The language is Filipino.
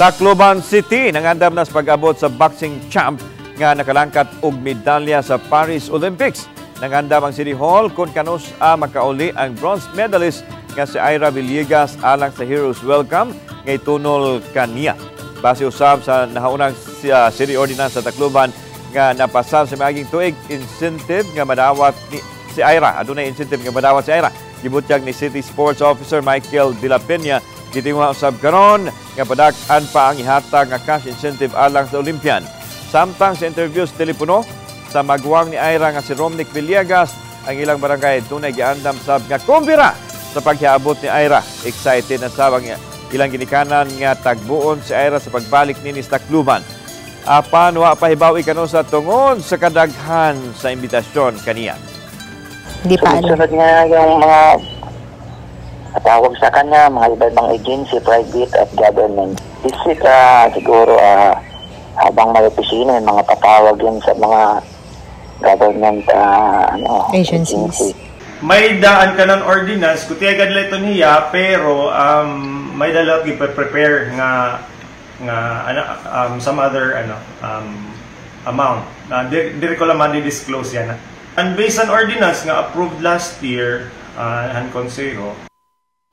Tacloban City nangandam na sa pag-abot sa boxing champ nga nakalangkat og medalya sa Paris Olympics. Nangandam ang City Hall kung kanus makauli ang bronze medalist nga si Ira Villegas alang sa Heroes Welcome ngay tunol kaniya. Base usab sa nahaunang City Ordinance sa Tacloban nga napasal sa maging tuig incentive nga madawat ni si Ira. Adunay incentive nga madawat si Ira. Gibutyag ni City Sports Officer Michael De La Peña gitingwa usab karon nga padak-an pa ang ihatag nga cash incentive alang sa Olympian. Samtang sa interviews telepono sa magwang ni Ira nga si Romnick Villegas, ang ilang barangay tunay giandam sab nga kumbira sa paghiabot ni Ira. Excited na sab ang ilang ginikanan nga tagbuon si Ira sa pagbalik nini sa Tacloban. Apan wa pahibaw ikano sa tungod sa kadaghan sa imbitasyon kaniya. Hindi pa alam. Sunod nga yung mga tawag sa kanya, mga ibang agency, private at government. Isip siguro habang may opisina, mga patawag yun sa mga government agencies. May daan ka ng ordinance, kutiya ganila ito niya, pero may dala i-prepare nga some other amount. Di ko naman i-disclose yan. And based on ordinance nga approved last year, ang konseho,